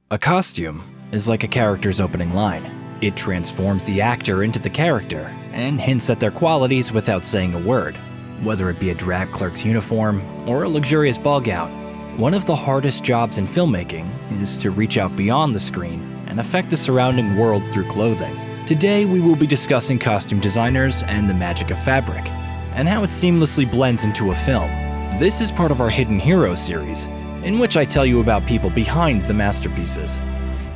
A costume is like a character's opening line. It transforms the actor into the character and hints at their qualities without saying a word, whether it be a drag clerk's uniform or a luxurious ball gown. One of the hardest jobs in filmmaking is to reach out beyond the screen and affect the surrounding world through clothing. Today we will be discussing costume designers and the magic of fabric, and how it seamlessly blends into a film. This is part of our Hidden Heroes series, in which I tell you about people behind the masterpieces.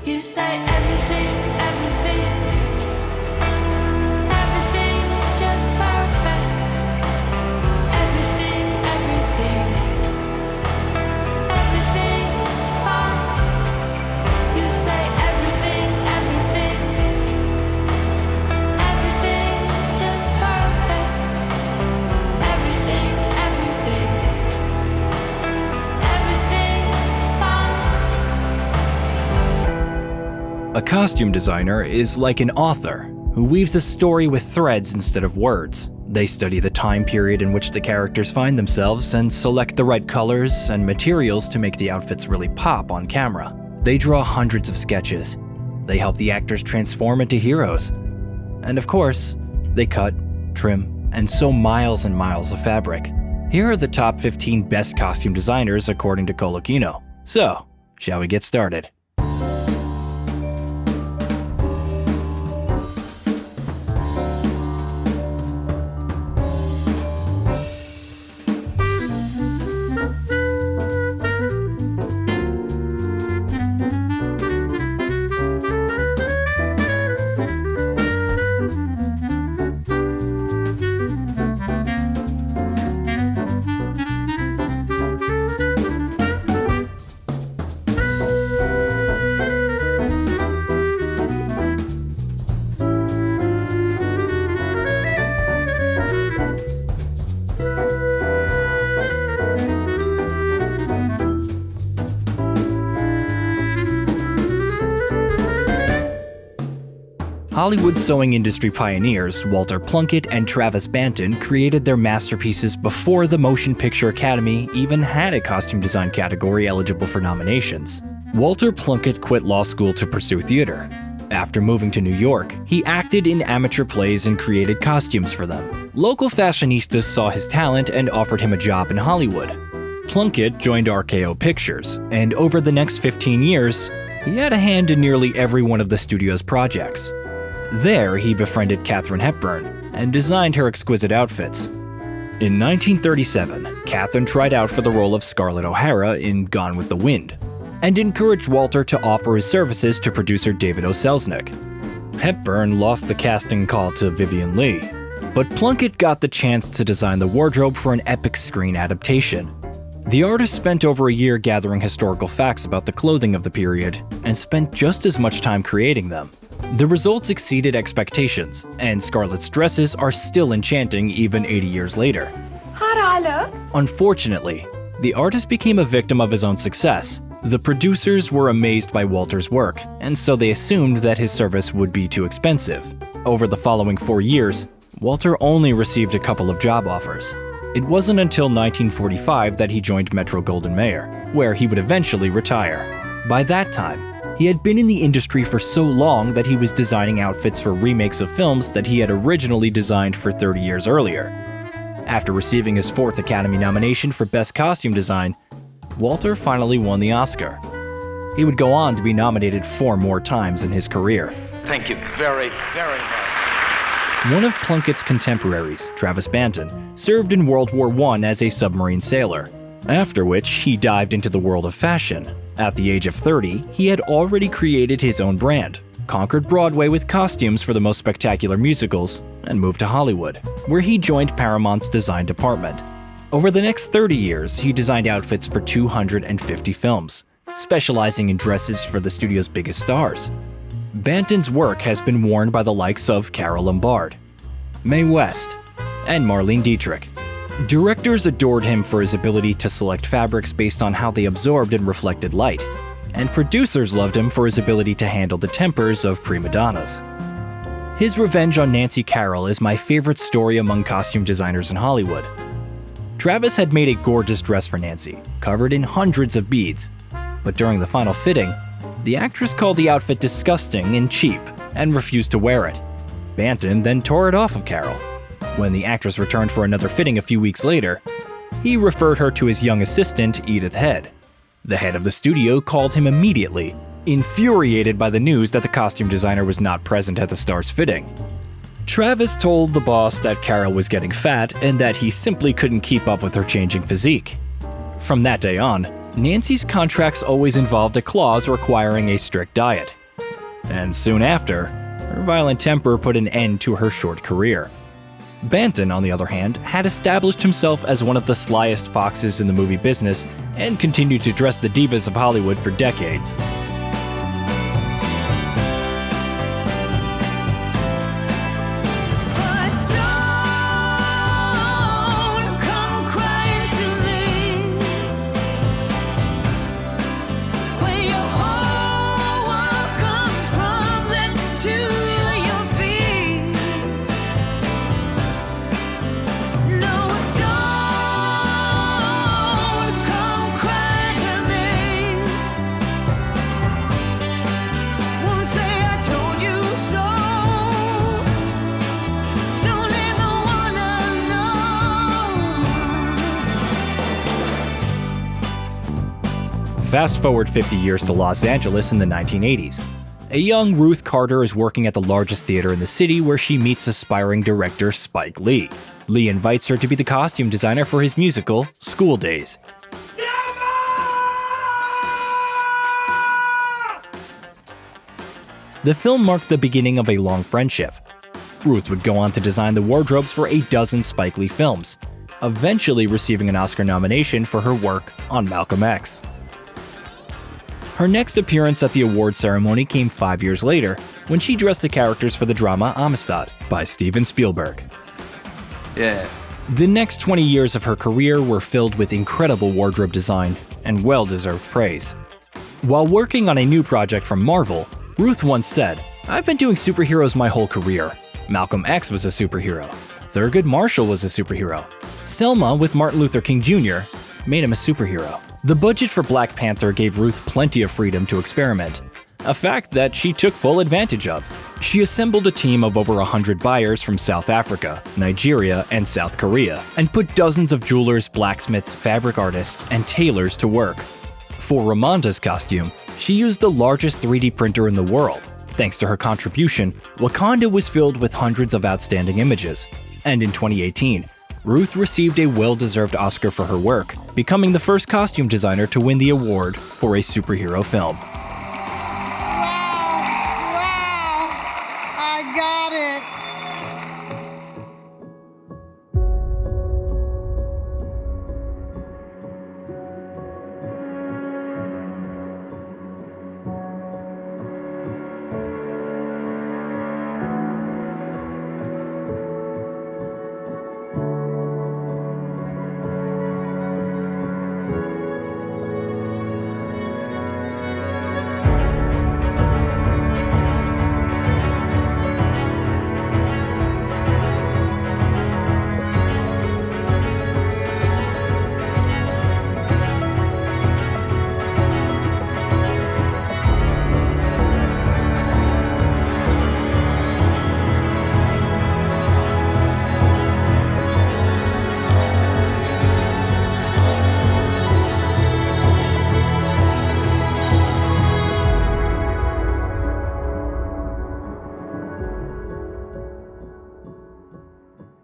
You say everything, everything's just perfect. Everything's fine. You say everything, everything's just perfect. Everything's fine. A costume designer is like an author who weaves a story with threads instead of words. They study the time period in which the characters find themselves and select the right colors and materials to make the outfits really pop on camera. They draw hundreds of sketches. They help the actors transform into heroes. And of course, they cut, trim, and sew miles and miles of fabric. Here are the top 15 best costume designers according to Okolo Kino. So, shall we get started? Hollywood sewing industry pioneers Walter Plunkett and Travis Banton created their masterpieces before the Motion Picture Academy even had a costume design category eligible for nominations. Walter Plunkett quit law school to pursue theater. After moving to New York, he acted in amateur plays and created costumes for them. Local fashionistas saw his talent and offered him a job in Hollywood. Plunkett joined RKO Pictures, and over the next 15 years, he had a hand in nearly every one of the studio's projects. There, he befriended Katharine Hepburn and designed her exquisite outfits. In 1937, Katharine tried out for the role of Scarlett O'Hara in Gone with the Wind, and encouraged Walter to offer his services to producer David O. Selznick. Hepburn lost the casting call to Vivien Leigh, but Plunkett got the chance to design the wardrobe for an epic screen adaptation. The artist spent over a year gathering historical facts about the clothing of the period, and spent just as much time creating them. The results exceeded expectations, and Scarlett's dresses are still enchanting even 80 years later. How do I look? Unfortunately, the artist became a victim of his own success. The producers were amazed by Walter's work, and so they assumed that his service would be too expensive. Over the following 4 years, Walter only received a couple of job offers. It wasn't until 1945 that he joined Metro-Goldwyn-Mayer, where he would eventually retire. By that time, he had been in the industry for so long that he was designing outfits for remakes of films that he had originally designed for 30 years earlier. After receiving his 4th Academy nomination for Best Costume Design, Walter finally won the Oscar. He would go on to be nominated 4 more times in his career. Thank you very, very much. One of Plunkett's contemporaries, Travis Banton, served in World War I as a submarine sailor, after which he dived into the world of fashion. At the age of 30, he had already created his own brand, conquered Broadway with costumes for the most spectacular musicals, and moved to Hollywood, where he joined Paramount's design department. Over the next 30 years, he designed outfits for 250 films, specializing in dresses for the studio's biggest stars. Banton's work has been worn by the likes of Carole Lombard, Mae West, and Marlene Dietrich. Directors adored him for his ability to select fabrics based on how they absorbed and reflected light, and producers loved him for his ability to handle the tempers of prima donnas. His revenge on Nancy Carroll is my favorite story among costume designers in Hollywood. Travis had made a gorgeous dress for Nancy, covered in hundreds of beads, but during the final fitting, The actress called the outfit disgusting and cheap and refused to wear it. Banton then tore it off of Carol. When the actress returned for another fitting a few weeks later, he referred her to his young assistant, Edith Head. The head of the studio called him immediately, infuriated by the news that the costume designer was not present at the star's fitting. Travis told the boss that Carol was getting fat and that he simply couldn't keep up with her changing physique. From that day on, Nancy's contracts always involved a clause requiring a strict diet. And soon after, her violent temper put an end to her short career. Banton, on the other hand, had established himself as one of the slyest foxes in the movie business and continued to dress the divas of Hollywood for decades. Fast forward 50 years to Los Angeles in the 1980s. A young Ruth Carter is working at the largest theater in the city where she meets aspiring director Spike Lee. Lee invites her to be the costume designer for his musical, School Days. The film marked the beginning of a long friendship. Ruth would go on to design the wardrobes for a dozen Spike Lee films, eventually receiving an Oscar nomination for her work on Malcolm X. Her next appearance at the award ceremony came 5 years later, when she dressed the characters for the drama Amistad by Steven Spielberg. Yeah. The next 20 years of her career were filled with incredible wardrobe design and well-deserved praise. While working on a new project from Marvel, Ruth once said, "I've been doing superheroes my whole career. Malcolm X was a superhero. Thurgood Marshall was a superhero. Selma with Martin Luther King Jr. made him a superhero." The budget for Black Panther gave Ruth plenty of freedom to experiment, a fact that she took full advantage of. She assembled a team of over 100 buyers from South Africa, Nigeria, and South Korea, and put dozens of jewelers, blacksmiths, fabric artists, and tailors to work. For Ramonda's costume, she used the largest 3D printer in the world. Thanks to her contribution, Wakanda was filled with hundreds of outstanding images. And in 2018, Ruth received a well-deserved Oscar for her work, becoming the first costume designer to win the award for a superhero film. Wow! I got it!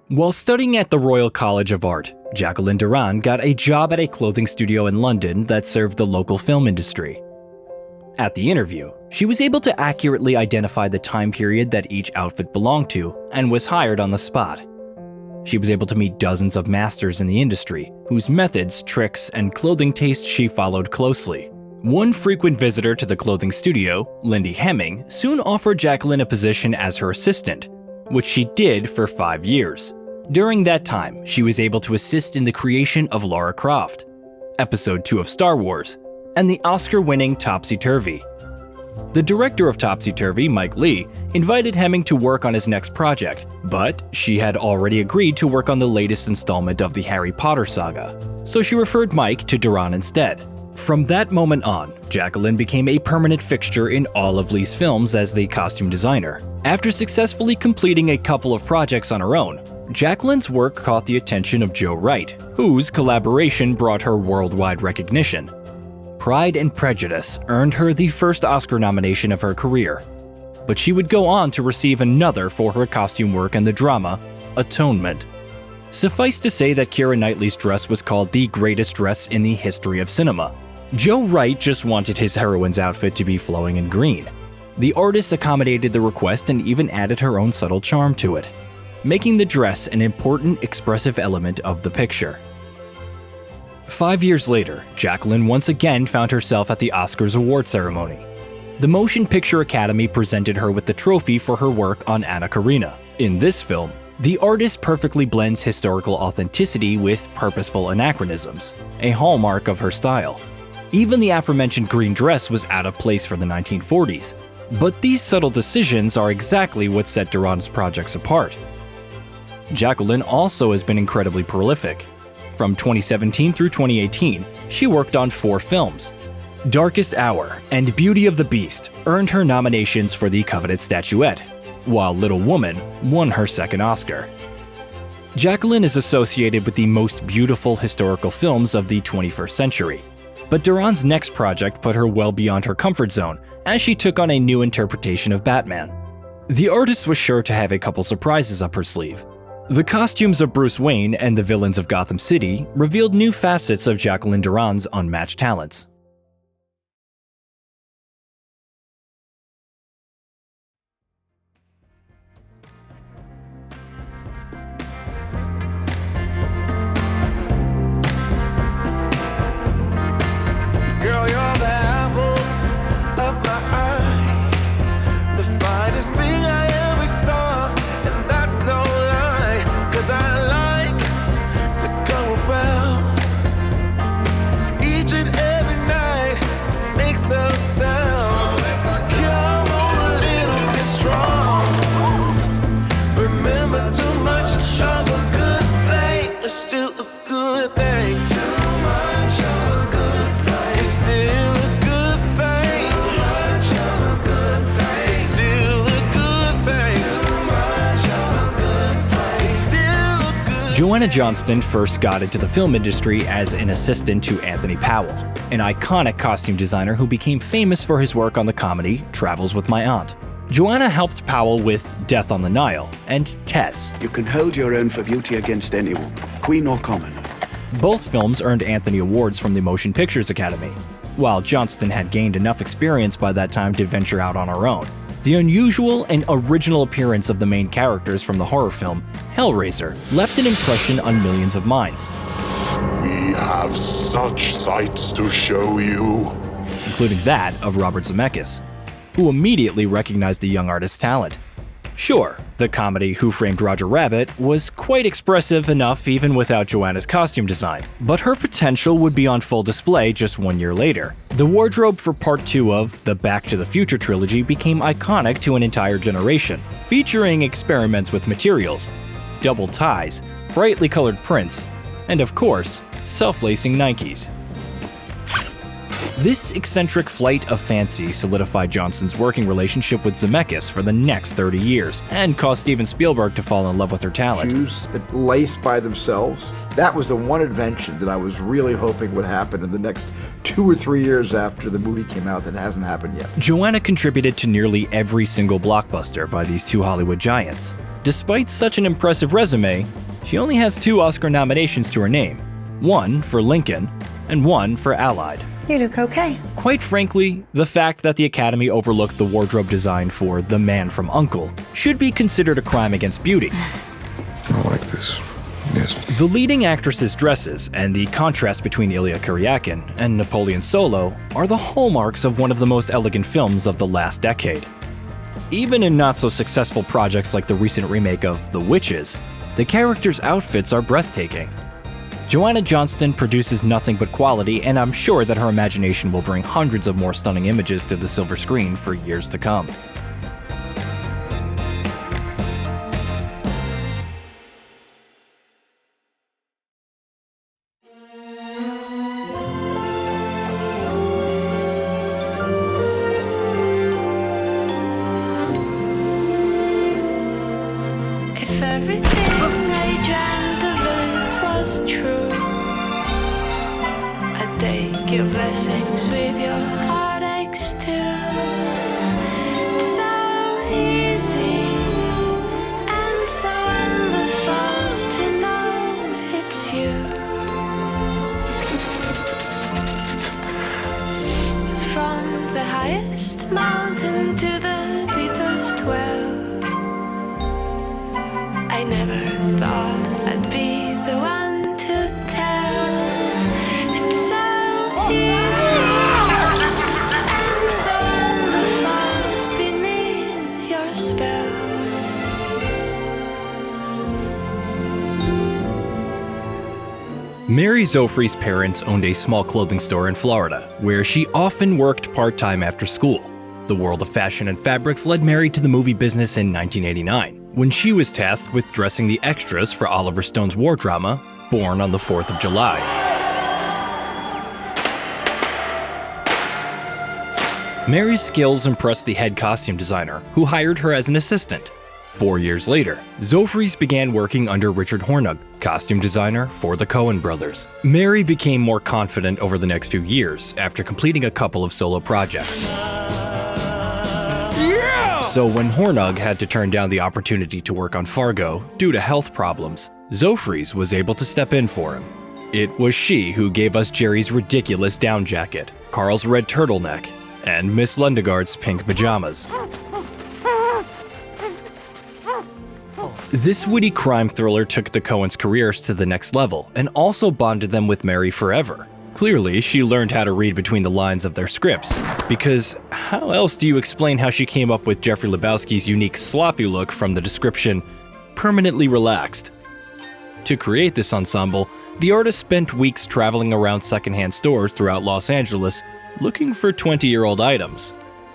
While studying at the Royal College of Art, Jacqueline Durran got a job at a clothing studio in London that served the local film industry. At the interview, she was able to accurately identify the time period that each outfit belonged to and was hired on the spot. She was able to meet dozens of masters in the industry, whose methods, tricks, and clothing tastes she followed closely. One frequent visitor to the clothing studio, Lindy Hemming, soon offered Jacqueline a position as her assistant, which she did for 5 years. During that time, she was able to assist in the creation of Lara Croft, Episode 2 of Star Wars, and the Oscar-winning Topsy-Turvy. The director of Topsy-Turvy, Mike Leigh, invited Hemming to work on his next project, but she had already agreed to work on the latest installment of the Harry Potter saga, so she referred Mike to Durran instead. From that moment on, Jacqueline became a permanent fixture in all of Lee's films as the costume designer. After successfully completing a couple of projects on her own, Jacqueline's work caught the attention of Joe Wright, whose collaboration brought her worldwide recognition. Pride and Prejudice earned her the first Oscar nomination of her career, but she would go on to receive another for her costume work in the drama Atonement. Suffice to say that Keira Knightley's dress was called the greatest dress in the history of cinema. Joe Wright just wanted his heroine's outfit to be flowing in green. The artist accommodated the request and even added her own subtle charm to it, making the dress an important expressive element of the picture. 5 years later, Jacqueline once again found herself at the Oscars award ceremony. The Motion Picture Academy presented her with the trophy for her work on Anna Karenina. In this film, the artist perfectly blends historical authenticity with purposeful anachronisms, a hallmark of her style. Even the aforementioned green dress was out of place for the 1940s, but these subtle decisions are exactly what set Durran's projects apart. Jacqueline also has been incredibly prolific. From 2017 through 2018, she worked on 4 films. Darkest Hour and Beauty of the Beast earned her nominations for the coveted statuette, while Little Woman won her second Oscar. Jacqueline is associated with the most beautiful historical films of the 21st century, but Durran's next project put her well beyond her comfort zone as she took on a new interpretation of Batman. The artist was sure to have a couple surprises up her sleeve. The costumes of Bruce Wayne and the villains of Gotham City revealed new facets of Jacqueline Durran's unmatched talents. Girl, you're the apple of my eye, the finest thing I ever saw, and that's no lie, 'cause I like to go around each and every night to make some sound. So if I come on a little bit strong, remember too much of a good thing is still a good thing. Too much of a good thing is still a good thing. Too much of a good thing is still a good thing. Too much of a good thing is still a good thing. Joanna Johnston first got into the film industry as an assistant to Anthony Powell, an iconic costume designer who became famous for his work on the comedy Travels with My Aunt. Joanna helped Powell with Death on the Nile and Tess. You can hold your own for beauty against anyone, queen or commoner. Both films earned Anthony Awards from the Motion Pictures Academy, while Johnston had gained enough experience by that time to venture out on her own. The unusual and original appearance of the main characters from the horror film Hellraiser left an impression on millions of minds, We have such sights to show you. including that of Robert Zemeckis, who immediately recognized the young artist's talent. Sure, the comedy Who Framed Roger Rabbit was quite expressive enough even without Joanna's costume design, but her potential would be on full display just 1 year later. The wardrobe for Part 2 of the Back to the Future trilogy became iconic to an entire generation, featuring experiments with materials, double ties, brightly colored prints, and of course, self-lacing Nikes. This eccentric flight of fancy solidified Johnston's working relationship with Zemeckis for the next 30 years, and caused Steven Spielberg to fall in love with her talent. Shoes that lace by themselves. That was the one invention that I was really hoping would happen in the next 2 or 3 years after the movie came out that hasn't happened yet. Joanna contributed to nearly every single blockbuster by these two Hollywood giants. Despite such an impressive resume, she only has 2 Oscar nominations to her name, one for Lincoln and one for Allied. You look okay. Quite frankly, the fact that the Academy overlooked the wardrobe design for The Man from U.N.C.L.E. should be considered a crime against beauty. I like this. Yes. The leading actress's dresses and the contrast between Ilya Kuryakin and Napoleon Solo are the hallmarks of one of the most elegant films of the last decade. Even in not-so-successful projects like the recent remake of The Witches, the characters' outfits are breathtaking. Joanna Johnston produces nothing but quality, and I'm sure that her imagination will bring hundreds of more stunning images to the silver screen for years to come. mountain to the deepest well. I never thought I'd be the one to tell. It's so easy and so wonderful beneath your spell. Mary Zophres' parents owned a small clothing store in Florida, where she often worked part-time after school. The world of fashion and fabrics led Mary to the movie business in 1989, when she was tasked with dressing the extras for Oliver Stone's war drama, Born on the 4th of July. Mary's skills impressed the head costume designer, who hired her as an assistant. 4 years later, Zophres began working under Richard Hornung, costume designer for the Coen brothers. Mary became more confident over the next few years after completing a couple of solo projects. So when Hornung had to turn down the opportunity to work on Fargo due to health problems, Zophres was able to step in for him. It was she who gave us Jerry's ridiculous down jacket, Carl's red turtleneck, and Miss Lundegaard's pink pajamas. This witty crime thriller took the Coens' careers to the next level and also bonded them with Mary forever. Clearly, she learned how to read between the lines of their scripts, because how else do you explain how she came up with Jeffrey Lebowski's unique sloppy look from the description, permanently relaxed? To create this ensemble, the artist spent weeks traveling around secondhand stores throughout Los Angeles looking for 20-year-old items.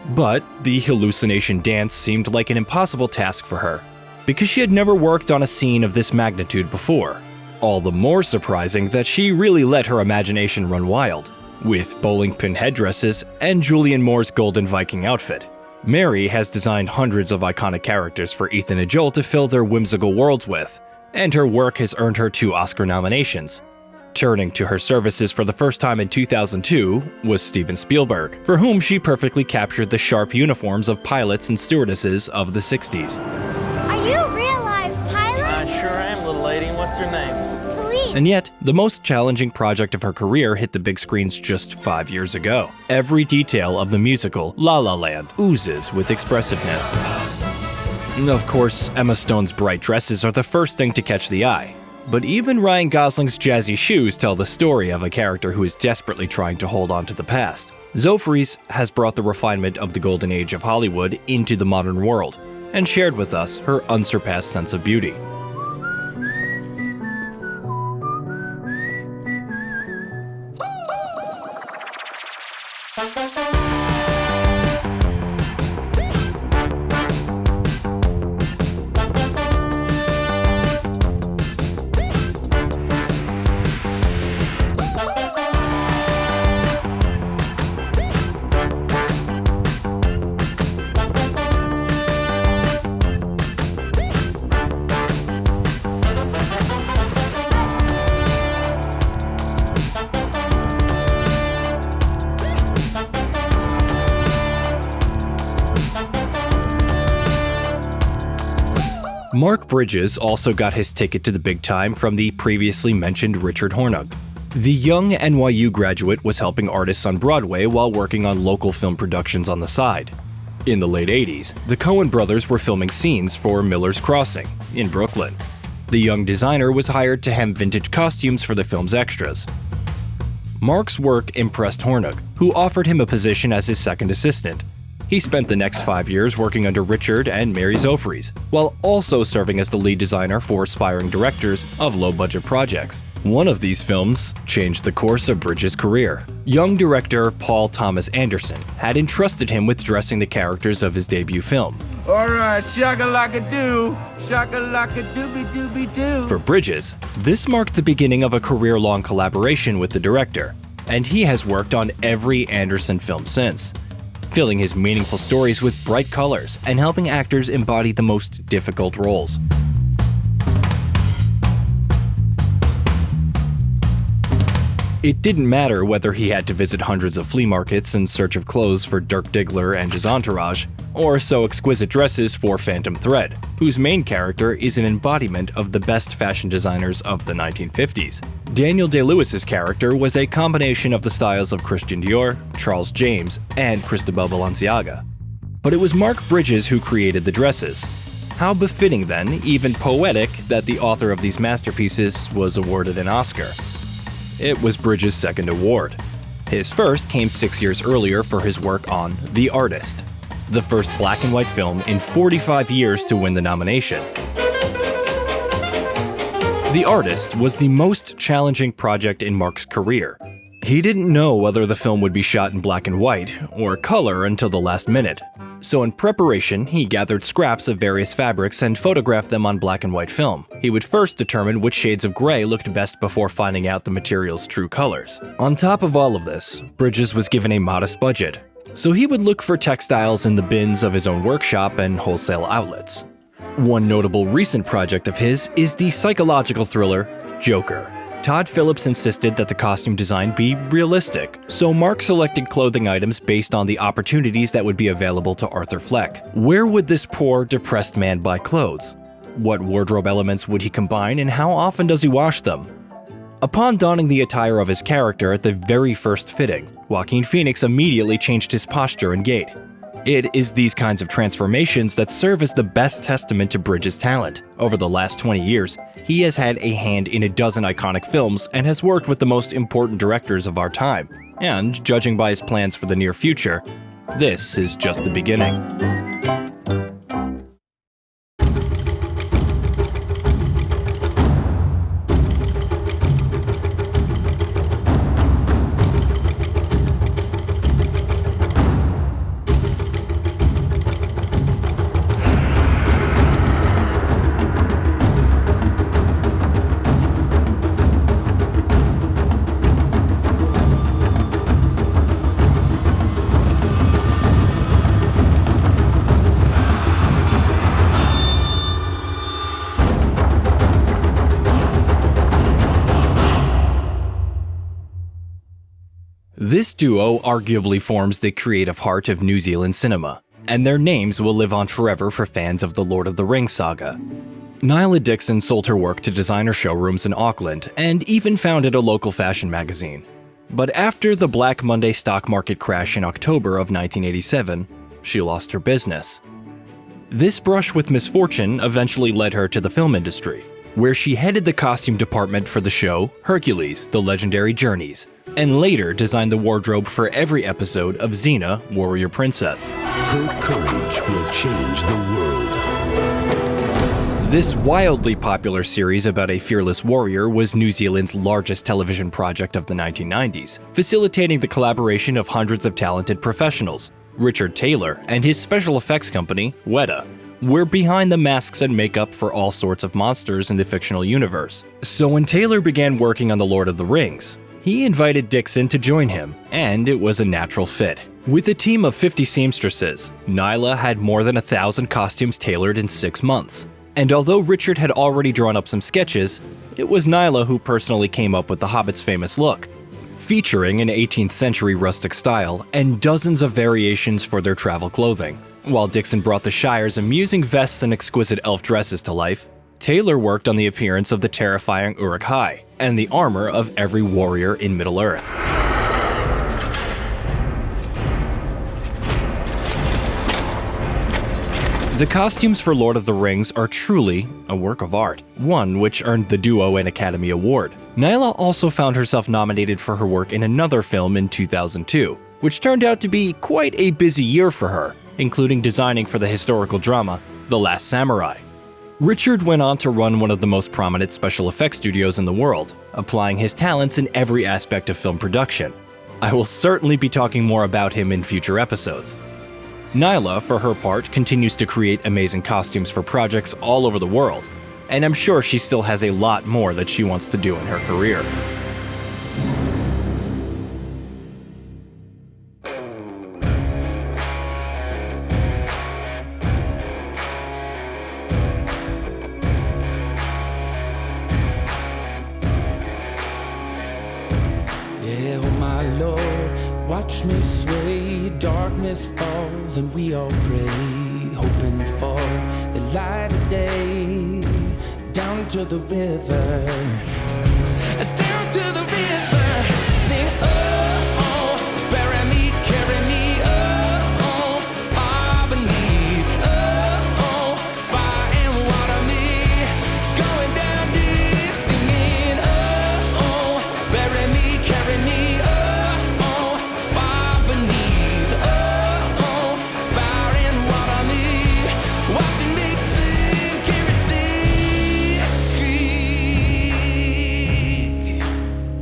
But the hallucination dance seemed like an impossible task for her, because she had never worked on a scene of this magnitude before. All the more surprising that she really let her imagination run wild, with bowling pin headdresses and Julianne Moore's golden Viking outfit. Mary has designed hundreds of iconic characters for Ethan and Joel to fill their whimsical worlds with, and her work has earned her 2 Oscar nominations. Turning to her services for the first time in 2002 was Steven Spielberg, for whom she perfectly captured the sharp uniforms of pilots and stewardesses of the 60s. Are you a real life pilot? I sure am, little lady. What's your name? Celine. And yet, the most challenging project of her career hit the big screens just 5 years ago. Every detail of the musical La La Land oozes with expressiveness. Of course, Emma Stone's bright dresses are the first thing to catch the eye. But even Ryan Gosling's jazzy shoes tell the story of a character who is desperately trying to hold on to the past. Zophres has brought the refinement of the golden age of Hollywood into the modern world, and shared with us her unsurpassed sense of beauty. Mark Bridges also got his ticket to the big time from the previously mentioned Richard Hornung. The young NYU graduate was helping artists on Broadway while working on local film productions on the side. In the late 80s, the Coen brothers were filming scenes for Miller's Crossing in Brooklyn. The young designer was hired to hem vintage costumes for the film's extras. Mark's work impressed Hornung, who offered him a position as his second assistant. He spent the next 5 years working under Richard and Mary Zophres, while also serving as the lead designer for aspiring directors of low-budget projects. One of these films changed the course of Bridges' career. Young director Paul Thomas Anderson had entrusted him with dressing the characters of his debut film. All right, shaka-laka-doo, shaka-laka-dooby-dooby-doo. For Bridges, this marked the beginning of a career-long collaboration with the director, and he has worked on every Anderson film since, filling his meaningful stories with bright colors and helping actors embody the most difficult roles. It didn't matter whether he had to visit hundreds of flea markets in search of clothes for Dirk Diggler and his entourage, or sew exquisite dresses for Phantom Thread, whose main character is an embodiment of the best fashion designers of the 1950s. Daniel Day-Lewis's character was a combination of the styles of Christian Dior, Charles James, and Cristobal Balenciaga. But it was Mark Bridges who created the dresses. How befitting then, even poetic, that the author of these masterpieces was awarded an Oscar. It was Bridges' second award. His first came 6 years earlier for his work on The Artist, the first black and white film in 45 years to win the nomination. The Artist was the most challenging project in Mark's career. He didn't know whether the film would be shot in black and white or color until the last minute. So in preparation, he gathered scraps of various fabrics and photographed them on black and white film. He would first determine which shades of gray looked best before finding out the material's true colors. On top of all of this, Bridges was given a modest budget, so he would look for textiles in the bins of his own workshop and wholesale outlets. One notable recent project of his is the psychological thriller Joker. Todd Phillips insisted that the costume design be realistic, so Mark selected clothing items based on the opportunities that would be available to Arthur Fleck. Where would this poor, depressed man buy clothes? What wardrobe elements would he combine, and how often does he wash them? Upon donning the attire of his character at the very first fitting, Joaquin Phoenix immediately changed his posture and gait. It is these kinds of transformations that serve as the best testament to Bridges' talent. Over the last 20 years, he has had a hand in a dozen iconic films and has worked with the most important directors of our time. And, judging by his plans for the near future, this is just the beginning. This duo arguably forms the creative heart of New Zealand cinema, and their names will live on forever for fans of the Lord of the Rings saga. Ngila Dickson sold her work to designer showrooms in Auckland and even founded a local fashion magazine. But after the Black Monday stock market crash in October of 1987, she lost her business. This brush with misfortune eventually led her to the film industry, where she headed the costume department for the show Hercules: The Legendary Journeys, and later designed the wardrobe for every episode of Xena, Warrior Princess. Her courage will change the world. This wildly popular series about a fearless warrior was New Zealand's largest television project of the 1990s, facilitating the collaboration of hundreds of talented professionals. Richard Taylor and his special effects company, Wada, were behind the masks and makeup for all sorts of monsters in the fictional universe. So when Taylor began working on The Lord of the Rings, he invited Dickson to join him, and it was a natural fit. With a team of 50 seamstresses, Ngila had more than 1,000 costumes tailored in 6 months. And although Richard had already drawn up some sketches, it was Ngila who personally came up with the Hobbit's famous look, featuring an 18th century rustic style and dozens of variations for their travel clothing. While Dickson brought the Shire's amusing vests and exquisite elf dresses to life, Taylor worked on the appearance of the terrifying Uruk-hai and the armor of every warrior in Middle-earth. The costumes for Lord of the Rings are truly a work of art, one which earned the duo an Academy Award. Ngila also found herself nominated for her work in another film in 2002, which turned out to be quite a busy year for her, including designing for the historical drama The Last Samurai. Richard went on to run one of the most prominent special effects studios in the world, applying his talents in every aspect of film production. I will certainly be talking more about him in future episodes. Ngila, for her part, continues to create amazing costumes for projects all over the world, and I'm sure she still has a lot more that she wants to do in her career. darkness falls and we all pray, hoping for the light of day. Down to the river, down to the river. Sing, oh, oh, bury me, carry me, oh, oh, far beneath, oh, oh, fire and water me, going down deep, singing, oh, oh, bury me, carry me, oh, oh, far beneath, oh, oh, fire and water me, washing me clean,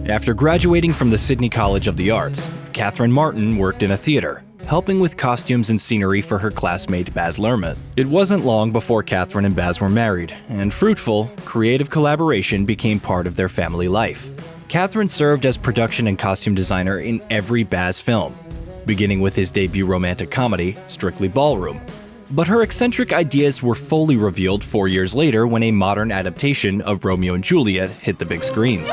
After graduating from the Sydney College of the Arts, Catherine Martin worked in a theater, helping with costumes and scenery for her classmate Baz Luhrmann. It wasn't long before Catherine and Baz were married, and fruitful, creative collaboration became part of their family life. Catherine served as production and costume designer in every Baz film, beginning with his debut romantic comedy, Strictly Ballroom. But her eccentric ideas were fully revealed 4 years later when a modern adaptation of Romeo and Juliet hit the big screens.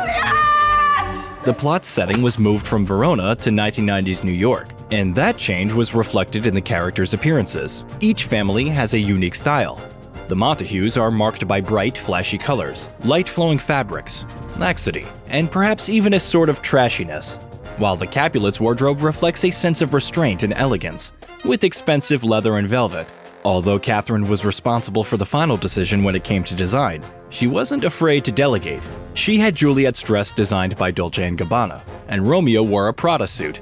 The plot setting was moved from Verona to 1990s New York, and that change was reflected in the characters' appearances. Each family has a unique style. The Montagues are marked by bright, flashy colors, light-flowing fabrics, laxity, and perhaps even a sort of trashiness, while the Capulets' wardrobe reflects a sense of restraint and elegance, with expensive leather and velvet. Although Catherine was responsible for the final decision when it came to design, she wasn't afraid to delegate. She had Juliet's dress designed by Dolce & Gabbana, and Romeo wore a Prada suit.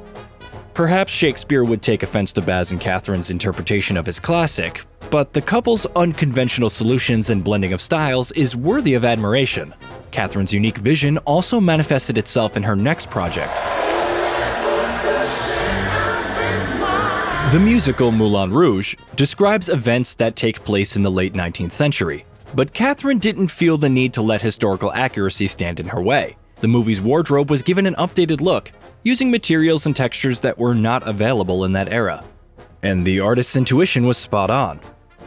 Perhaps Shakespeare would take offense to Baz and Catherine's interpretation of his classic, but the couple's unconventional solutions and blending of styles is worthy of admiration. Catherine's unique vision also manifested itself in her next project. The musical Moulin Rouge describes events that take place in the late 19th century, but Catherine didn't feel the need to let historical accuracy stand in her way. The movie's wardrobe was given an updated look, using materials and textures that were not available in that era. And the artist's intuition was spot on.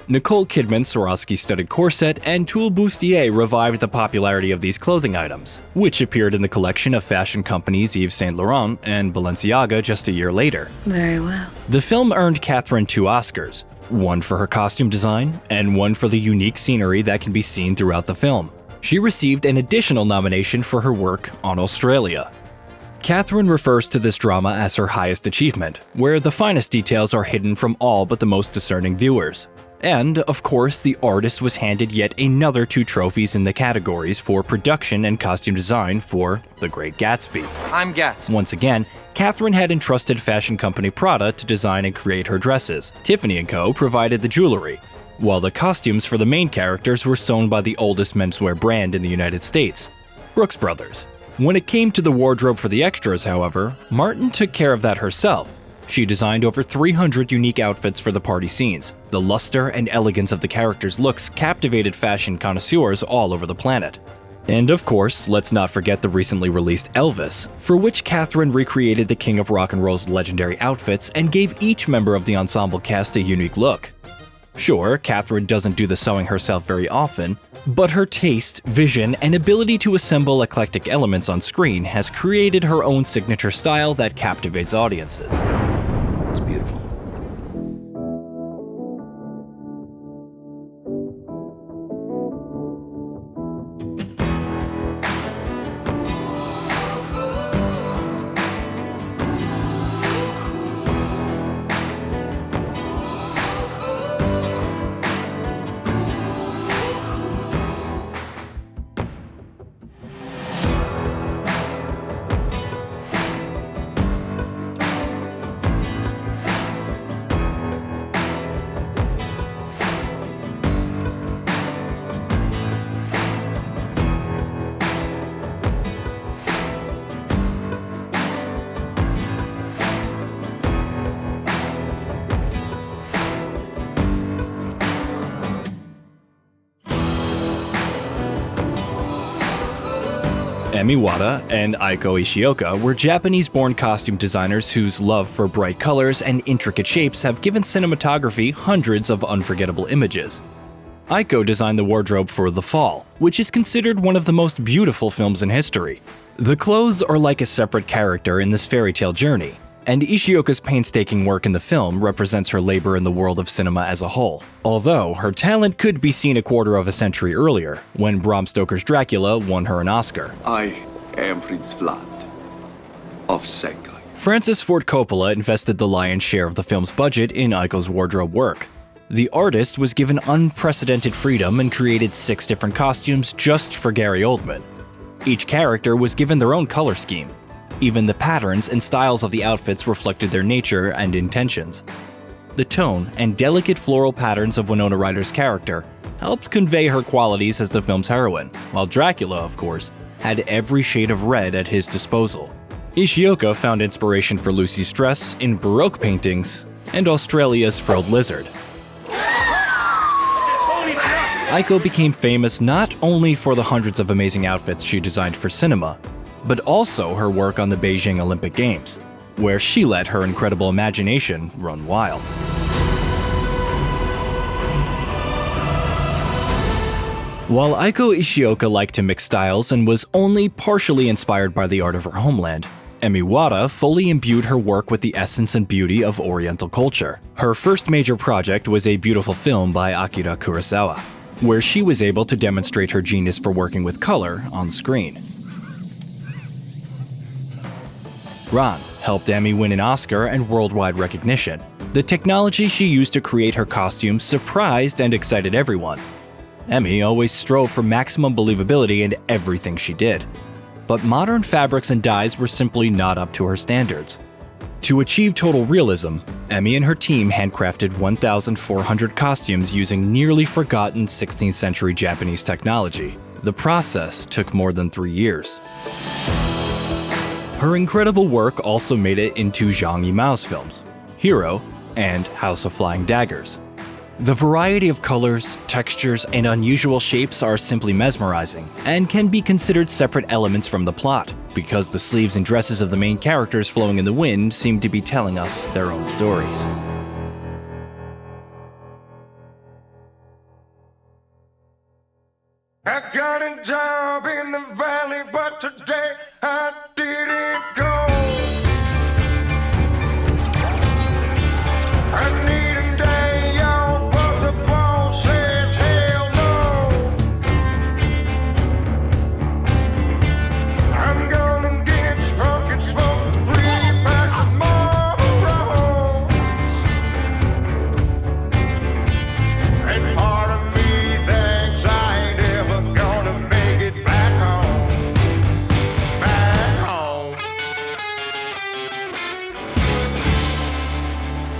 Nicole Kidman's Swarovski-studded corset and tulle bustier revived the popularity of these clothing items, which appeared in the collection of fashion companies Yves Saint Laurent and Balenciaga just a year later. Very well. The film earned Catherine 2 Oscars, one for her costume design and one for the unique scenery that can be seen throughout the film. She received an additional nomination for her work on Australia. Catherine refers to this drama as her highest achievement, where the finest details are hidden from all but the most discerning viewers. And, of course, the artist was handed yet another 2 trophies in the categories for production and costume design for The Great Gatsby. I'm Gatsby. Once again, Catherine had entrusted fashion company Prada to design and create her dresses. Tiffany & Co. provided the jewelry, while the costumes for the main characters were sewn by the oldest menswear brand in the United States, Brooks Brothers. When it came to the wardrobe for the extras, however, Martin took care of that herself. She designed over 300 unique outfits for the party scenes. The luster and elegance of the characters' looks captivated fashion connoisseurs all over the planet. And of course, let's not forget the recently released Elvis, for which Catherine recreated the King of Rock and Roll's legendary outfits and gave each member of the ensemble cast a unique look. Sure, Catherine doesn't do the sewing herself very often, but her taste, vision, and ability to assemble eclectic elements on screen has created her own signature style that captivates audiences. It's beautiful. Emi Wada and Eiko Ishioka were Japanese-born costume designers whose love for bright colors and intricate shapes have given cinematography hundreds of unforgettable images. Eiko designed the wardrobe for The Fall, which is considered one of the most beautiful films in history. The clothes are like a separate character in this fairy tale journey, And Ishioka's painstaking work in the film represents her labor in the world of cinema as a whole. Although, her talent could be seen a quarter of a century earlier, when Bram Stoker's Dracula won her an Oscar. I am Fritz Vlad of Senkai. Francis Ford Coppola invested the lion's share of the film's budget in Eiko's wardrobe work. The artist was given unprecedented freedom and created 6 different costumes just for Gary Oldman. Each character was given their own color scheme. Even the patterns and styles of the outfits reflected their nature and intentions. The tone and delicate floral patterns of Winona Ryder's character helped convey her qualities as the film's heroine, while Dracula, of course, had every shade of red at his disposal. Ishioka found inspiration for Lucy's dress in Baroque paintings and Australia's frilled lizard. Eiko became famous not only for the hundreds of amazing outfits she designed for cinema, but also her work on the Beijing Olympic Games, where she let her incredible imagination run wild. While Eiko Ishioka liked to mix styles and was only partially inspired by the art of her homeland, Wada fully imbued her work with the essence and beauty of Oriental culture. Her first major project was a beautiful film by Akira Kurosawa, where she was able to demonstrate her genius for working with color on screen. Ran helped Emmy win an Oscar and worldwide recognition. The technology she used to create her costumes surprised and excited everyone. Emmy always strove for maximum believability in everything she did. But modern fabrics and dyes were simply not up to her standards. To achieve total realism, Emmy and her team handcrafted 1,400 costumes using nearly forgotten 16th century Japanese technology. The process took more than 3 years. Her incredible work also made it into Zhang Yimou's films, Hero and House of Flying Daggers. The variety of colors, textures, and unusual shapes are simply mesmerizing, and can be considered separate elements from the plot, because the sleeves and dresses of the main characters flowing in the wind seem to be telling us their own stories. I got a job in the valley, but today I didn't go. I need a day off, but the boss says hell no. I'm gonna get drunk and smoke 3 packs of Marlboros. And part of me thinks I ain't ever gonna make it back home. Back home.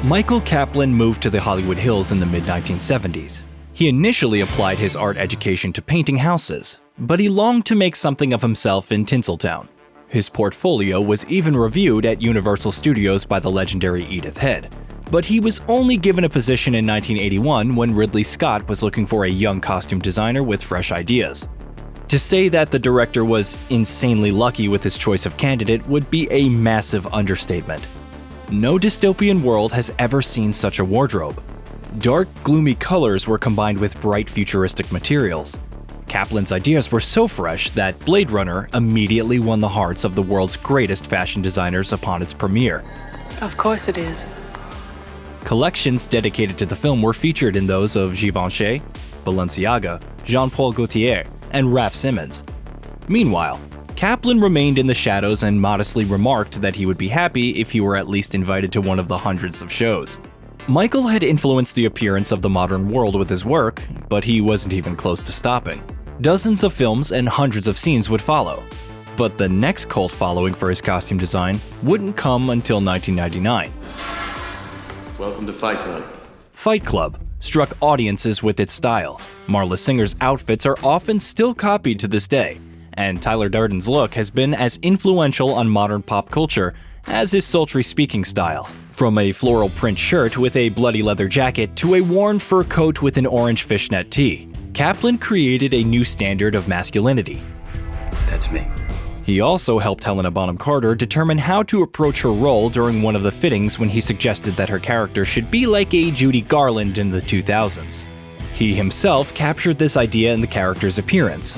Michael Kaplan moved to the Hollywood Hills in the mid-1970s. He initially applied his art education to painting houses, but he longed to make something of himself in Tinseltown. His portfolio was even reviewed at Universal Studios by the legendary Edith Head, but he was only given a position in 1981 when Ridley Scott was looking for a young costume designer with fresh ideas. To say that the director was insanely lucky with his choice of candidate would be a massive understatement. No dystopian world has ever seen such a wardrobe. Dark, gloomy colors were combined with bright, futuristic materials. Kaplan's ideas were so fresh that Blade Runner immediately won the hearts of the world's greatest fashion designers upon its premiere. Of course it is. Collections dedicated to the film were featured in those of Givenchy, Balenciaga, Jean-Paul Gaultier, and Raf Simons. Meanwhile, Kaplan remained in the shadows and modestly remarked that he would be happy if he were at least invited to one of the hundreds of shows. Michael had influenced the appearance of the modern world with his work, but he wasn't even close to stopping. Dozens of films and hundreds of scenes would follow. But the next cult following for his costume design wouldn't come until 1999. Welcome to Fight Club. Fight Club struck audiences with its style. Marla Singer's outfits are often still copied to this day, and Tyler Durden's look has been as influential on modern pop culture as his sultry speaking style. From a floral print shirt with a bloody leather jacket to a worn fur coat with an orange fishnet tee, Kaplan created a new standard of masculinity. That's me. He also helped Helena Bonham Carter determine how to approach her role during one of the fittings when he suggested that her character should be like a Judy Garland in the 2000s. He himself captured this idea in the character's appearance.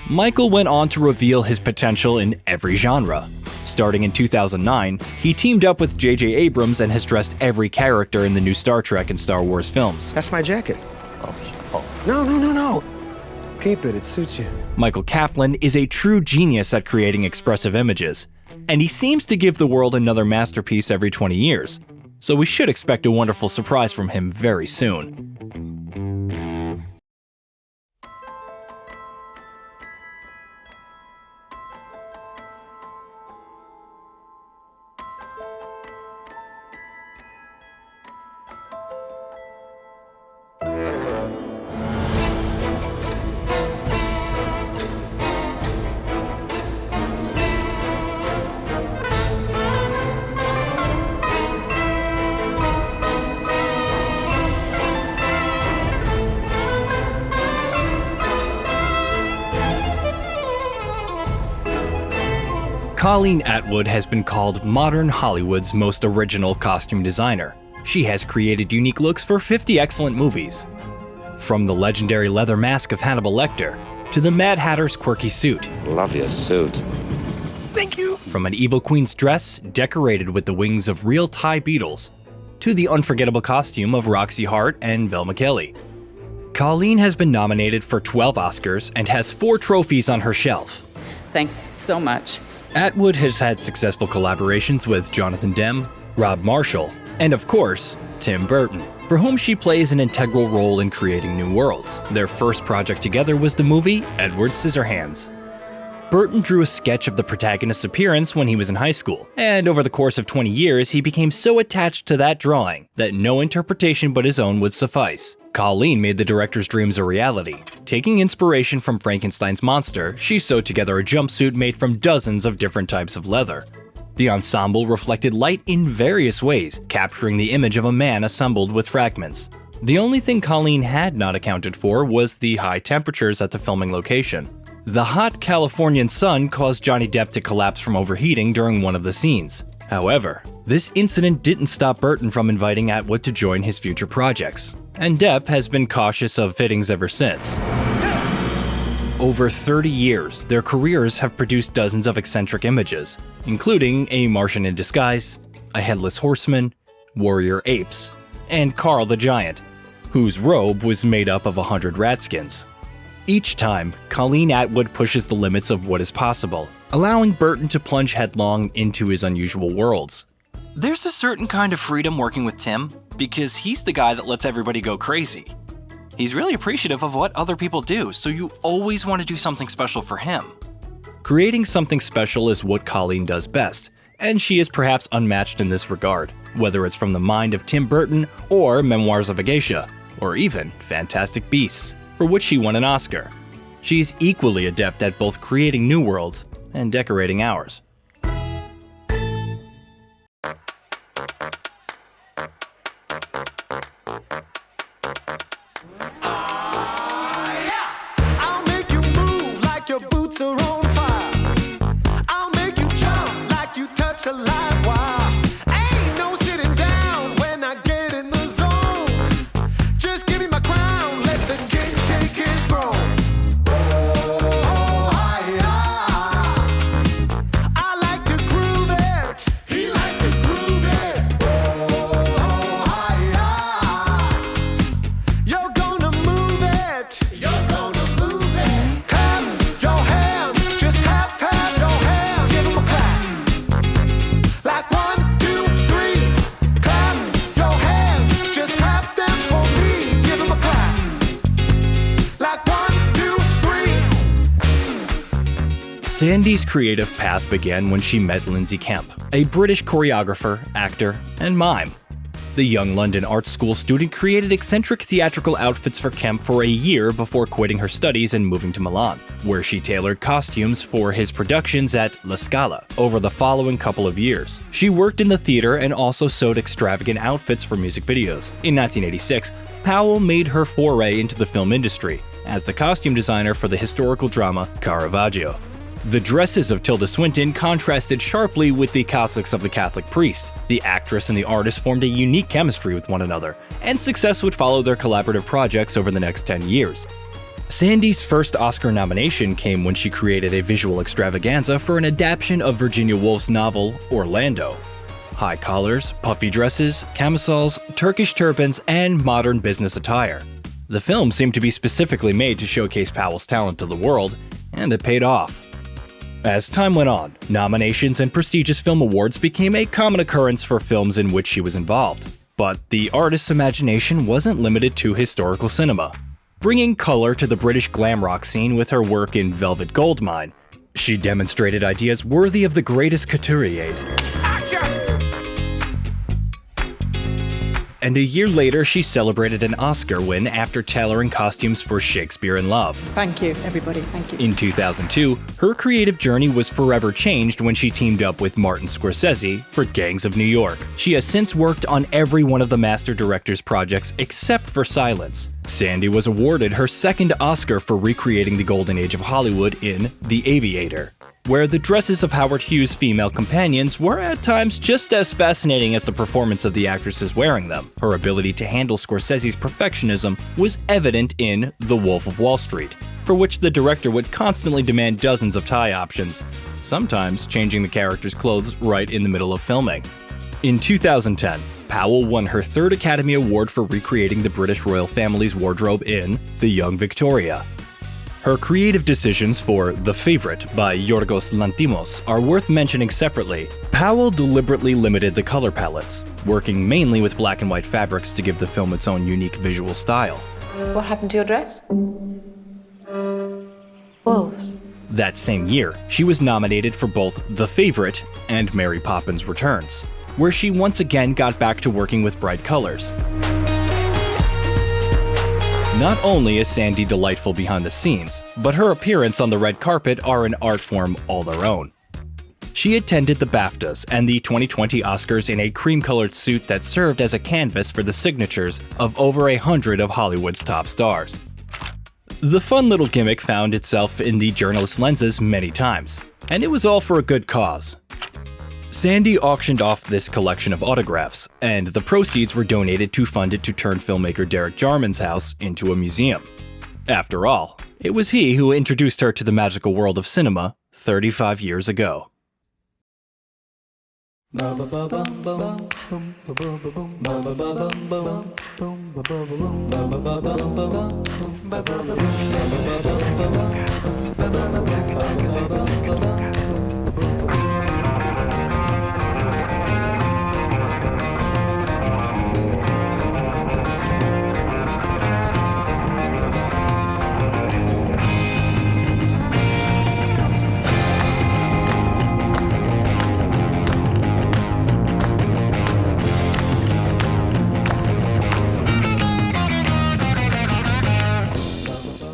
Michael went on to reveal his potential in every genre. Starting in 2009, he teamed up with J.J. Abrams and has dressed every character in the new Star Trek and Star Wars films. That's my jacket. Oh. No. Keep it, it suits you. Michael Kaplan is a true genius at creating expressive images, and he seems to give the world another masterpiece every 20 years, so we should expect a wonderful surprise from him very soon. Colleen Atwood has been called modern Hollywood's most original costume designer. She has created unique looks for 50 excellent movies. From the legendary leather mask of Hannibal Lecter to the Mad Hatter's quirky suit. Love your suit. Thank you. From an evil queen's dress decorated with the wings of real Thai beetles to the unforgettable costume of Roxy Hart and Velma Kelly. Colleen has been nominated for 12 Oscars and has 4 trophies on her shelf. Thanks so much. Atwood has had successful collaborations with Jonathan Demme, Rob Marshall, and of course, Tim Burton, for whom she plays an integral role in creating new worlds. Their first project together was the movie Edward Scissorhands. Burton drew a sketch of the protagonist's appearance when he was in high school, and over the course of 20 years he became so attached to that drawing that no interpretation but his own would suffice. Colleen made the director's dreams a reality. Taking inspiration from Frankenstein's monster, she sewed together a jumpsuit made from dozens of different types of leather. The ensemble reflected light in various ways, capturing the image of a man assembled with fragments. The only thing Colleen had not accounted for was the high temperatures at the filming location. The hot Californian sun caused Johnny Depp to collapse from overheating during one of the scenes. However, this incident didn't stop Burton from inviting Atwood to join his future projects, and Depp has been cautious of fittings ever since. Over 30 years, their careers have produced dozens of eccentric images, including a Martian in disguise, a headless horseman, warrior apes, and Carl the Giant, whose robe was made up of 100 rat skins. Each time, Colleen Atwood pushes the limits of what is possible, allowing Burton to plunge headlong into his unusual worlds. There's a certain kind of freedom working with Tim, because he's the guy that lets everybody go crazy. He's really appreciative of what other people do, so you always want to do something special for him. Creating something special is what Colleen does best, and she is perhaps unmatched in this regard, whether it's from the mind of Tim Burton or Memoirs of a Geisha, or even Fantastic Beasts, for which she won an Oscar. She's equally adept at both creating new worlds and decorating ours. I'll make you move like your boots are on fire. I'll make you jump like you touch a live wire. Ain't no sitting down when I get in the zone. Just give me my crown, let the king take his throne. I like to groove it. He likes to groove it. You're gonna move it. You're gonna move it. Clap your hands. Just clap your hands. Give 'em a clap. Like 1, 2, 3. Clap your hands. Just clap them for me. Give 'em a clap. Like 1, 2, 3. Sandy's creative path began when she met Lindsay Kemp, a British choreographer, actor, and mime. The young London art school student created eccentric theatrical outfits for Kemp for a year before quitting her studies and moving to Milan, where she tailored costumes for his productions at La Scala over the following couple of years. She worked in the theater and also sewed extravagant outfits for music videos. In 1986, Powell made her foray into the film industry as the costume designer for the historical drama Caravaggio. The dresses of Tilda Swinton contrasted sharply with the cassocks of the Catholic priest. The actress and the artist formed a unique chemistry with one another, and success would follow their collaborative projects over the next 10 years. Sandy's first Oscar nomination came when she created a visual extravaganza for an adaptation of Virginia Woolf's novel, Orlando. High collars, puffy dresses, camisoles, Turkish turbans, and modern business attire. The film seemed to be specifically made to showcase Powell's talent to the world, and it paid off. As time went on, nominations and prestigious film awards became a common occurrence for films in which she was involved. But the artist's imagination wasn't limited to historical cinema. Bringing color to the British glam rock scene with her work in Velvet Goldmine, she demonstrated ideas worthy of the greatest couturiers. And a year later, she celebrated an Oscar win after tailoring costumes for Shakespeare in Love. Thank you, everybody. Thank you. In 2002, her creative journey was forever changed when she teamed up with Martin Scorsese for Gangs of New York. She has since worked on every one of the master director's projects except for Silence. Sandy was awarded her second Oscar for recreating the golden age of Hollywood in The Aviator, where the dresses of Howard Hughes' female companions were at times just as fascinating as the performance of the actresses wearing them. Her ability to handle Scorsese's perfectionism was evident in The Wolf of Wall Street, for which the director would constantly demand dozens of tie options, sometimes changing the character's clothes right in the middle of filming. In 2010, Powell won her third Academy Award for recreating the British royal family's wardrobe in The Young Victoria. Her creative decisions for The Favorite by Yorgos Lanthimos are worth mentioning separately. Powell deliberately limited the color palettes, working mainly with black and white fabrics to give the film its own unique visual style. What happened to your dress? Wolves. That same year, she was nominated for both The Favorite and Mary Poppins Returns, where she once again got back to working with bright colors. Not only is Sandy delightful behind the scenes, but her appearance on the red carpet are an art form all their own. She attended the BAFTAs and the 2020 Oscars in a cream-colored suit that served as a canvas for the signatures of over 100 of Hollywood's top stars. The fun little gimmick found itself in the journalist's lenses many times, and it was all for a good cause. Sandy auctioned off this collection of autographs, and the proceeds were donated to fund it to turn filmmaker Derek Jarman's house into a museum. After all, it was he who introduced her to the magical world of cinema 35 years ago.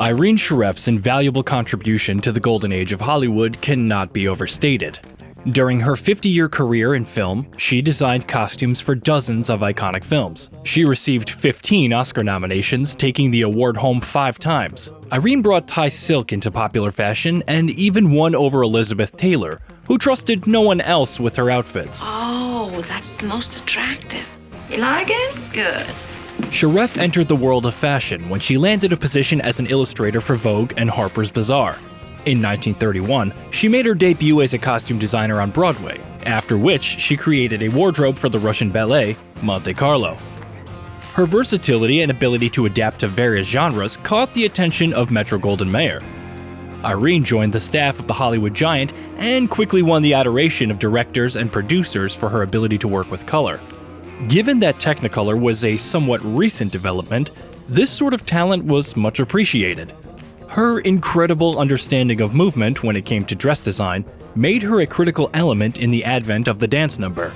Irene Sharaff's invaluable contribution to the golden age of Hollywood cannot be overstated. During her 50-year career in film, she designed costumes for dozens of iconic films. She received 15 Oscar nominations, taking the award home 5 times. Irene brought tie silk into popular fashion and even won over Elizabeth Taylor, who trusted no one else with her outfits. Oh, that's the most attractive. You like it? Good. Sharaff entered the world of fashion when she landed a position as an illustrator for Vogue and Harper's Bazaar. In 1931, she made her debut as a costume designer on Broadway, after which she created a wardrobe for the Russian ballet, Monte Carlo. Her versatility and ability to adapt to various genres caught the attention of Metro-Goldwyn-Mayer. Irene joined the staff of the Hollywood giant and quickly won the adoration of directors and producers for her ability to work with color. Given that Technicolor was a somewhat recent development, this sort of talent was much appreciated. Her incredible understanding of movement when it came to dress design made her a critical element in the advent of the dance number,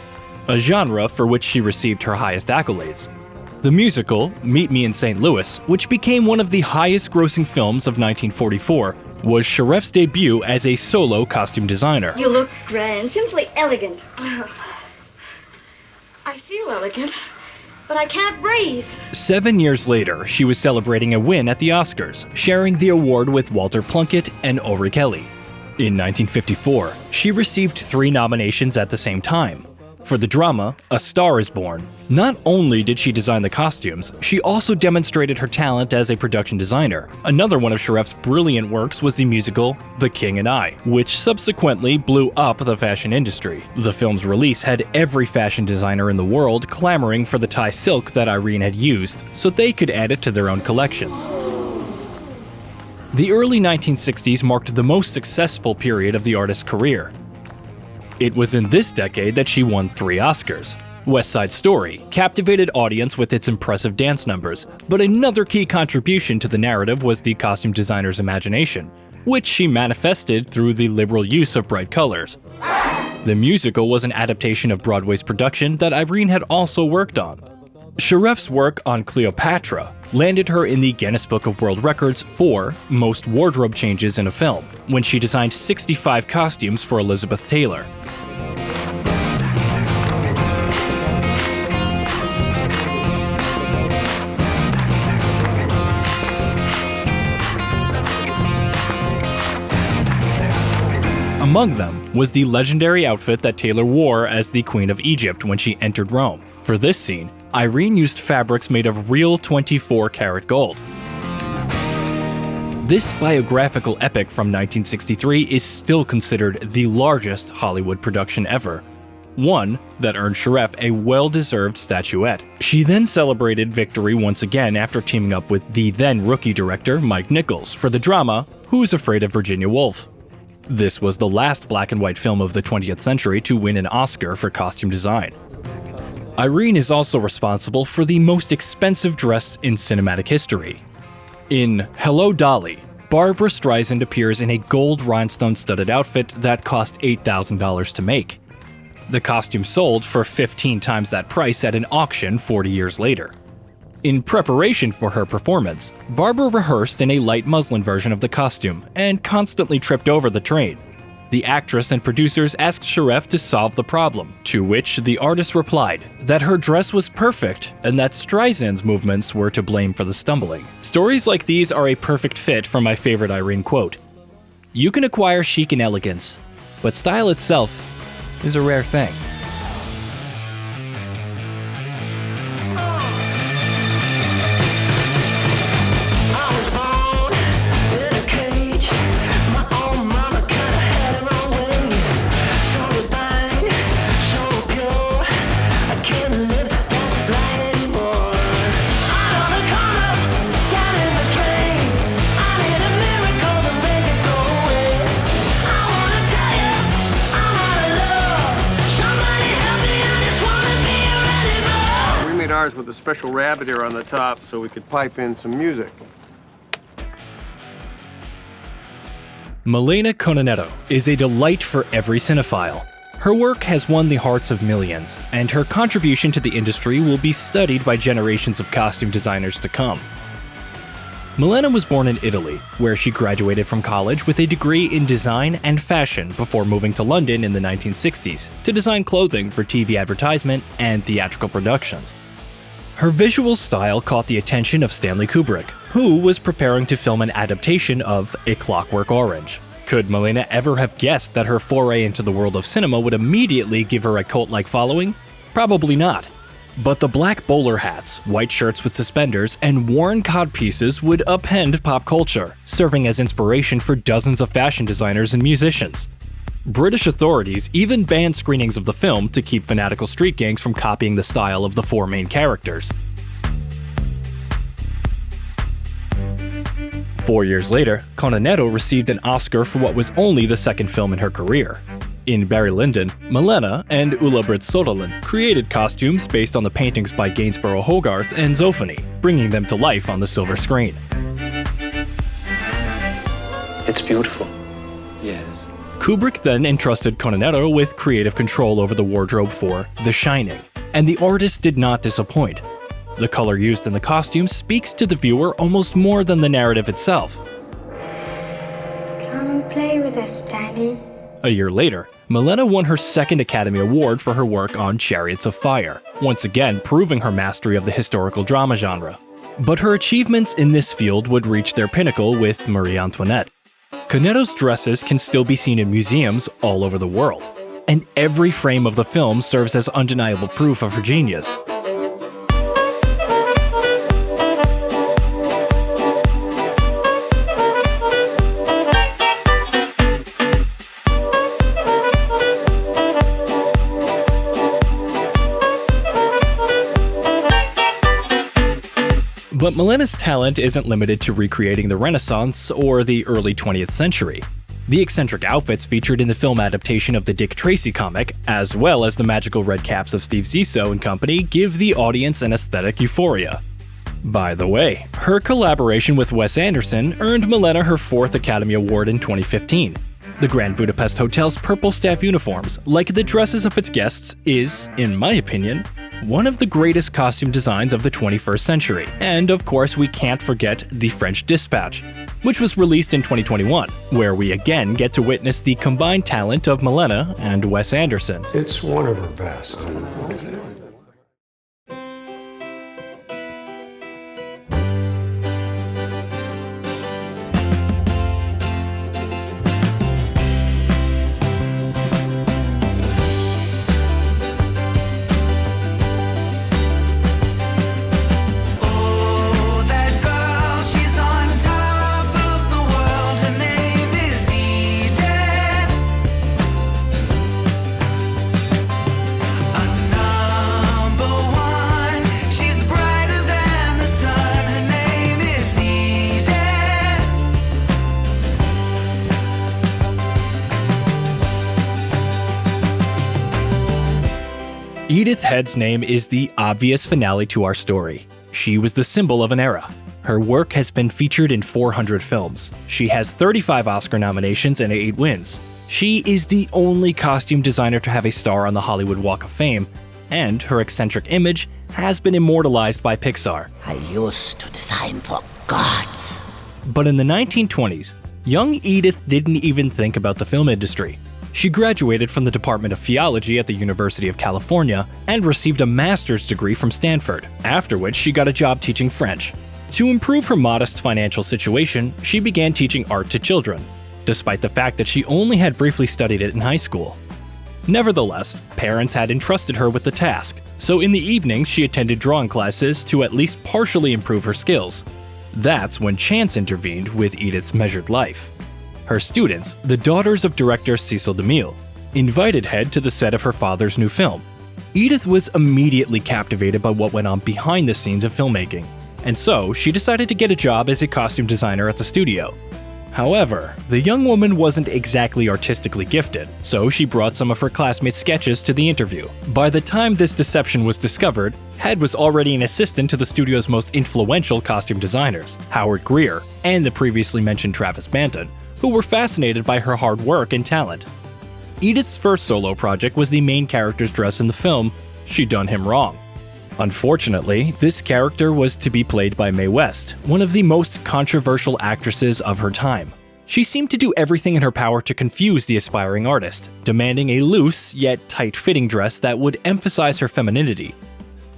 a genre for which she received her highest accolades. The musical, Meet Me in St. Louis, which became one of the highest-grossing films of 1944, was Sharaff's debut as a solo costume designer. You look grand, simply elegant. I feel elegant, but I can't breathe. 7 years later, she was celebrating a win at the Oscars, sharing the award with Walter Plunkett and Ulrich Kelly. In 1954, she received 3 nominations at the same time. For the drama, A Star is Born, not only did she design the costumes, she also demonstrated her talent as a production designer. Another one of Sharaff's brilliant works was the musical The King and I, which subsequently blew up the fashion industry. The film's release had every fashion designer in the world clamoring for the Thai silk that Irene had used, so they could add it to their own collections. The early 1960s marked the most successful period of the artist's career. It was in this decade that she won 3 Oscars. West Side Story captivated audience with its impressive dance numbers, but another key contribution to the narrative was the costume designer's imagination, which she manifested through the liberal use of bright colors. The musical was an adaptation of Broadway's production that Irene had also worked on. Sharaff's work on Cleopatra landed her in the Guinness Book of World Records for most wardrobe changes in a film, when she designed 65 costumes for Elizabeth Taylor. Among them was the legendary outfit that Taylor wore as the Queen of Egypt when she entered Rome. For this scene, Irene used fabrics made of real 24-karat gold. This biographical epic from 1963 is still considered the largest Hollywood production ever, one that earned Sharaff a well-deserved statuette. She then celebrated victory once again after teaming up with the then rookie director Mike Nichols for the drama Who's Afraid of Virginia Woolf? This was the last black and white film of the 20th century to win an Oscar for costume design. Irene is also responsible for the most expensive dress in cinematic history. In Hello, Dolly, Barbra Streisand appears in a gold rhinestone-studded outfit that cost $8,000 to make. The costume sold for 15 times that price at an auction 40 years later. In preparation for her performance, Barbra rehearsed in a light muslin version of the costume and constantly tripped over the train. The actress and producers asked Sharaff to solve the problem, to which the artist replied that her dress was perfect and that Streisand's movements were to blame for the stumbling. Stories like these are a perfect fit for my favorite Irene quote: "You can acquire chic and elegance, but style itself is a rare thing." With a special rabbit ear on the top so we could pipe in some music. Milena Canonero is a delight for every cinephile. Her work has won the hearts of millions, and her contribution to the industry will be studied by generations of costume designers to come. Milena was born in Italy, where she graduated from college with a degree in design and fashion before moving to London in the 1960s to design clothing for TV advertisement and theatrical productions. Her visual style caught the attention of Stanley Kubrick, who was preparing to film an adaptation of A Clockwork Orange. Could Milena ever have guessed that her foray into the world of cinema would immediately give her a cult-like following? Probably not. But the black bowler hats, white shirts with suspenders, and worn codpieces would upend pop culture, serving as inspiration for dozens of fashion designers and musicians. British authorities even banned screenings of the film to keep fanatical street gangs from copying the style of the 4 main characters. 4 years later, Canonero received an Oscar for what was only the second film in her career. In Barry Lyndon, Milena and Ulla-Britt Soderlund created costumes based on the paintings by Gainsborough Hogarth and Zophres, bringing them to life on the silver screen. It's beautiful. Yes. Kubrick then entrusted Canonero with creative control over the wardrobe for The Shining, and the artist did not disappoint. The color used in the costume speaks to the viewer almost more than the narrative itself. Come and play with us, Daddy. A year later, Milena won her second Academy Award for her work on Chariots of Fire, once again proving her mastery of the historical drama genre. But her achievements in this field would reach their pinnacle with Marie Antoinette. Canero's dresses can still be seen in museums all over the world. and every frame of the film serves as undeniable proof of her genius. But Milena's talent isn't limited to recreating the Renaissance or the early 20th century. The eccentric outfits featured in the film adaptation of the Dick Tracy comic, as well as the magical red caps of Steve Zissou and company, give the audience an aesthetic euphoria. By the way, her collaboration with Wes Anderson earned Milena her 4th Academy Award in 2015. The Grand Budapest Hotel's purple staff uniforms, like the dresses of its guests, is, in my opinion, one of the greatest costume designs of the 21st century. And of course, we can't forget The French Dispatch, which was released in 2021, where we again get to witness the combined talent of Milena and Wes Anderson. It's one of her best. Edith Head's name is the obvious finale to our story. She was the symbol of an era. Her work has been featured in 400 films. She has 35 Oscar nominations and 8 wins. She is the only costume designer to have a star on the Hollywood Walk of Fame, and her eccentric image has been immortalized by Pixar. I used to design for gods. But in the 1920s, young Edith didn't even think about the film industry. She graduated from the Department of Theology at the University of California and received a master's degree from Stanford, after which she got a job teaching French. To improve her modest financial situation, she began teaching art to children, despite the fact that she only had briefly studied it in high school. Nevertheless, parents had entrusted her with the task, so in the evenings she attended drawing classes to at least partially improve her skills. That's when chance intervened with Edith's measured life. Her students, the daughters of director Cecil DeMille, invited Head to the set of her father's new film. Edith was immediately captivated by what went on behind the scenes of filmmaking, and so she decided to get a job as a costume designer at the studio. However, the young woman wasn't exactly artistically gifted, so she brought some of her classmates' sketches to the interview. By the time this deception was discovered, Head was already an assistant to the studio's most influential costume designers, Howard Greer, and the previously mentioned Travis Banton, who were fascinated by her hard work and talent. Edith's first solo project was the main character's dress in the film, She Done Him Wrong. Unfortunately, this character was to be played by Mae West, one of the most controversial actresses of her time. She seemed to do everything in her power to confuse the aspiring artist, demanding a loose yet tight-fitting dress that would emphasize her femininity.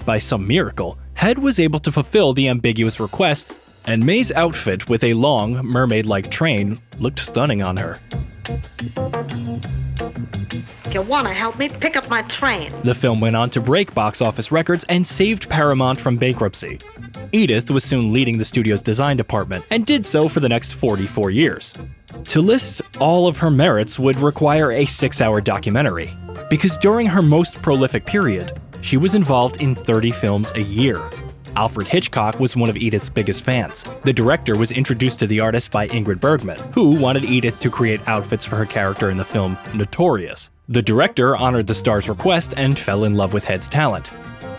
By some miracle, Head was able to fulfill the ambiguous request, and Mae's outfit with a long, mermaid-like train looked stunning on her. You want to help me pick up my train? The film went on to break box office records and saved Paramount from bankruptcy. Edith was soon leading the studio's design department and did so for the next 44 years. To list all of her merits would require a 6-hour documentary, because during her most prolific period, she was involved in 30 films a year. Alfred Hitchcock was one of Edith's biggest fans. The director was introduced to the artist by Ingrid Bergman, who wanted Edith to create outfits for her character in the film Notorious. The director honored the star's request and fell in love with Head's talent.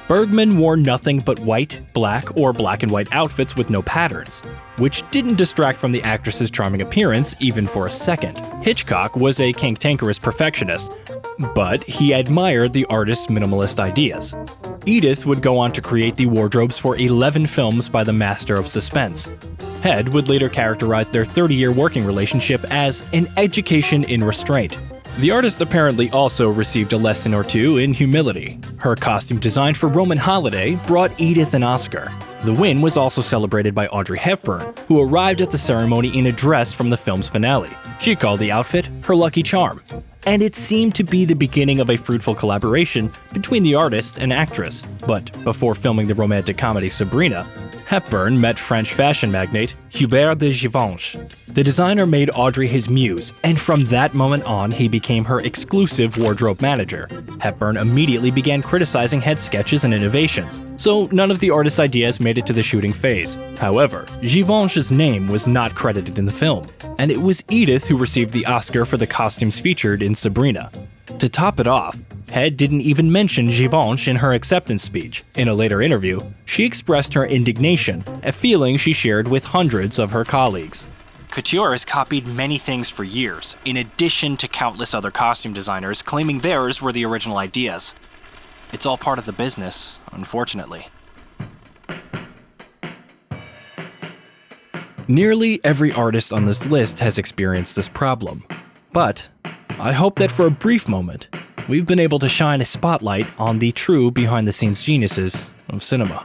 Bergman wore nothing but white, black, or black and white outfits with no patterns, which didn't distract from the actress's charming appearance even for a second. Hitchcock was a cantankerous perfectionist, but he admired the artist's minimalist ideas. Edith would go on to create the wardrobes for 11 films by the master of suspense. Head would later characterize their 30-year working relationship as an education in restraint. The artist apparently also received a lesson or two in humility. Her costume design for Roman Holiday brought Edith an Oscar. The win was also celebrated by Audrey Hepburn, who arrived at the ceremony in a dress from the film's finale. She called the outfit her lucky charm. And it seemed to be the beginning of a fruitful collaboration between the artist and actress. But before filming the romantic comedy Sabrina, Hepburn met French fashion magnate Hubert de Givenchy. The designer made Audrey his muse, and from that moment on, he became her exclusive wardrobe manager. Hepburn immediately began criticizing Head's sketches and innovations, so none of the artist's ideas made it to the shooting phase. However, Givenchy's name was not credited in the film, and it was Edith who received the Oscar for the costumes featured in Sabrina. To top it off, Head didn't even mention Givenchy in her acceptance speech. In a later interview, she expressed her indignation, a feeling she shared with hundreds of her colleagues. Couture has copied many things for years, in addition to countless other costume designers claiming theirs were the original ideas. It's all part of the business, unfortunately. Nearly every artist on this list has experienced this problem, but I hope that for a brief moment, we've been able to shine a spotlight on the true behind-the-scenes geniuses of cinema.